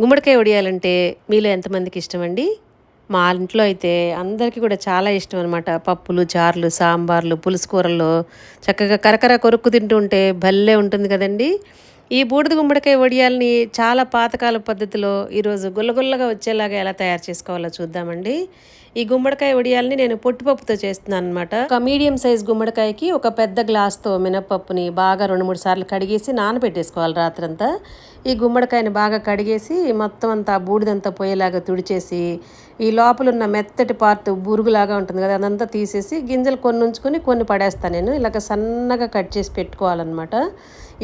గుమ్మడికాయ వడియాలంటే మీలో ఎంతమందికి ఇష్టమండి? మా ఇంట్లో అయితే అందరికీ కూడా చాలా ఇష్టం అనమాట. పప్పులు, చారులు, సాంబార్లు, పులుసు కూరల్లో చక్కగా కరకర కొరుక్కు తింటూ ఉంటే భలే ఉంటుంది కదండీ! ఈ బూడిద గుమ్మడికాయ వడియాల్ని చాలా పాతకాల పద్ధతిలో ఈరోజు గుల్లగుల్లగా వచ్చేలాగా ఎలా తయారు చేసుకోవాలో చూద్దామండి. ఈ గుమ్మడికాయ వడియాల్ని నేను పొట్టుపప్పుతో చేస్తున్నాను అనమాట. ఒక మీడియం సైజ్ గుమ్మడికాయకి ఒక పెద్ద గ్లాస్తో మినపప్పుని బాగా 2-3 సార్లు కడిగేసి నానబెట్టేసుకోవాలి రాత్రంతా. ఈ గుమ్మడికాయని బాగా కడిగేసి మొత్తం అంతా బూడిదంతా పోయేలాగా తుడిచేసి ఈ లోపల ఉన్న మెత్తటి పార్ట్ బురుగులాగా ఉంటుంది కదా, అదంతా తీసేసి గింజలు కొన్ని ఉంచుకొని కొన్ని పడేస్తాను. నేను ఇలాగ సన్నగా కట్ చేసి పెట్టుకోవాలన్నమాట.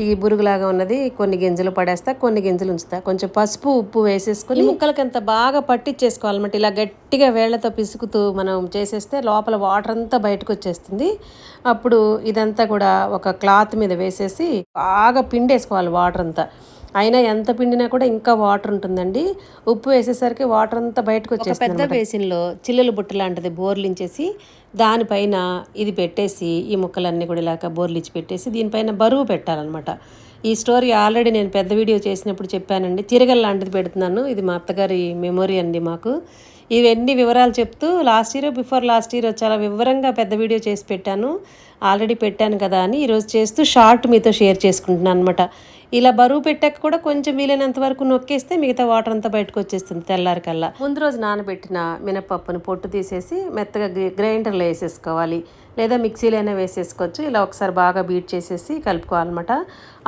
ఈ బురుగులాగా ఉన్నది కొన్ని గింజలు పడేస్తా, కొన్ని గింజలు ఉంచుతా. కొంచెం పసుపు ఉప్పు వేసేసుకొని ముక్కలకి అంత బాగా పట్టించేసుకోవాలన్నమాట. ఇలా గట్టిగా వేళ్లతో పిసుకుతూ మనం చేసేస్తే లోపల వాటర్ అంతా బయటకు వచ్చేస్తుంది. అప్పుడు ఇదంతా కూడా ఒక క్లాత్ మీద వేసేసి బాగా పిండేసుకోవాలి వాటర్ అంతా. అయినా ఎంత పిండినా కూడా ఇంకా వాటర్ ఉంటుందండి. ఉప్పు వేసేసరికి వాటర్ అంతా బయటకు వచ్చేస్తుంది. పెద్ద బేసిన్లో చిల్లుల బుట్ట లాంటిది బోర్లించేసి దానిపైన ఇది పెట్టేసి ఈ ముక్కలన్నీ కూడా ఇలాగ బోర్లిచ్చి పెట్టేసి దీనిపైన బరువు పెట్టాలన్నమాట. ఈ స్టోరీ ఆల్రెడీ నేను పెద్ద వీడియో చేసినప్పుడు చెప్పానండి. తిరగల లాంటిది పెడుతున్నాను. ఇది మా అత్తగారి మెమొరీ అండి మాకు. ఇవన్నీ వివరాలు చెప్తూ బిఫోర్ లాస్ట్ ఇయర్ చాలా వివరంగా పెద్ద వీడియో చేసి పెట్టాను. ఆల్రెడీ పెట్టాను కదా అని ఈరోజు చేస్తూ షార్ట్ మీతో షేర్ చేసుకుంటున్నాను అనమాట. ఇలా బరువు పెట్టాక కూడా కొంచెం వీలైనంత వరకు నొక్కేస్తే మిగతా వాటర్ అంతా బయటకు వచ్చేస్తుంది తెల్లారికల్లా. ముందు రోజు నానబెట్టిన మినపప్పుని పొట్టు తీసేసి మెత్తగా గ్రైండర్లో వేసేసుకోవాలి, లేదా మిక్సీలో అయినా వేసేసుకోవచ్చు. ఇలా ఒకసారి బాగా బీట్ చేసేసి కలుపుకోవాలన్నమాట.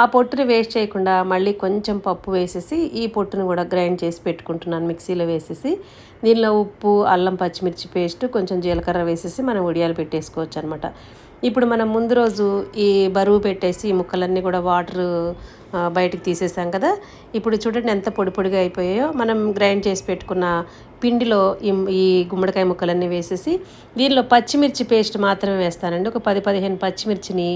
ఆ పొట్టుని వేస్ట్ చేయకుండా మళ్ళీ కొంచెం పప్పు వేసేసి ఈ పొట్టును కూడా గ్రైండ్ చేసి పెట్టుకుంటున్నాను మిక్సీలో వేసేసి. దీనిలో ఉప్పు, అల్లం, పచ్చిమిర్చి పేస్ట్, కొంచెం జీలకర్ర వేసేసి మనం వడియాలు పెట్టేసుకోవచ్చు అనమాట. ఇప్పుడు మనం ముందు రోజు ఈ బరువు పెట్టేసి ఈ ముక్కలన్నీ కూడా వాటర్ బయటికి తీసేసాం కదా. ఇప్పుడు చూడండి ఎంత పొడి పొడిగా అయిపోయాయో. మనం గ్రైండ్ చేసి పెట్టుకున్న పిండిలో ఈ గుమ్మడికాయ ముక్కలన్నీ వేసేసి దీనిలో పచ్చిమిర్చి పేస్ట్ మాత్రమే వేస్తానండి. ఒక 10-15 పచ్చిమిర్చిని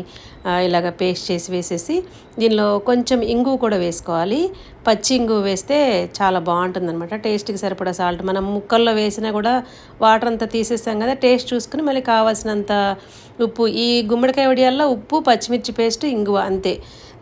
ఇలాగ పేస్ట్ చేసి వేసేసి దీనిలో కొంచెం ఇంగువ కూడా వేసుకోవాలి. పచ్చి ఇంగువ వేస్తే చాలా బాగుంటుందన్నమాట. టేస్ట్కి సరిపడా సాల్ట్ మనం ముక్కల్లో వేసినా కూడా వాటర్ అంతా తీసేసాం కదా, టేస్ట్ చూసుకుని మళ్ళీ కావాల్సినంత ఉప్పు. ఈ గుమ్మడికాయ వడియాల్లో ఉప్పు, పచ్చిమిర్చి పేస్ట్, ఇంగువ అంతే.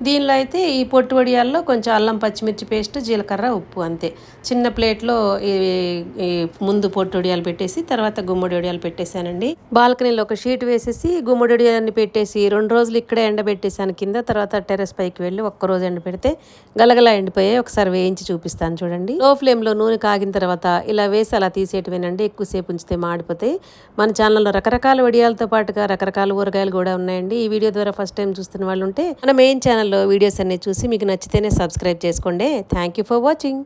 దీనిలో అయితే ఈ పొట్టు వడియాల్లో కొంచెం అల్లం, పచ్చిమిర్చి పేస్ట్, జీలకర్ర, ఉప్పు అంతే. చిన్న ప్లేట్లో ఈ ముందు పొట్టు వడియాలు పెట్టేసి తర్వాత గుమ్మడి వడియాలు పెట్టేశానండి. బాల్కనీలో ఒక షీట్ వేసేసి గుమ్మడి వడియాలని పెట్టేసి 2 రోజులు ఇక్కడే ఎండబెట్టేశాను కింద. తర్వాత టెర్రస్ పైకి వెళ్ళి ఒక్కరోజు ఎండబెడితే గలగలా ఎండిపోయాయి. ఒకసారి వేయించి చూపిస్తాను చూడండి. లో ఫ్లేమ్లో నూనె కాగిన తర్వాత ఇలా వేసి అలా తీసేయటమేనండి. ఎక్కువసేపు ఉంచితే మాడిపోతాయి. మన ఛానల్లో రకరకాల వడియాలతో పాటుగా రకరకాల ఊరగాయలు కూడా ఉన్నాయండి. ఈ వీడియో ద్వారా ఫస్ట్ టైం చూస్తున్న వాళ్ళు ఉంటే మన మెయిన్ ఛానల్లో వీడియోస్ అన్ని చూసి మీకు నచ్చితేనే సబ్స్క్రైబ్ చేసుకోండి. Thank you for watching.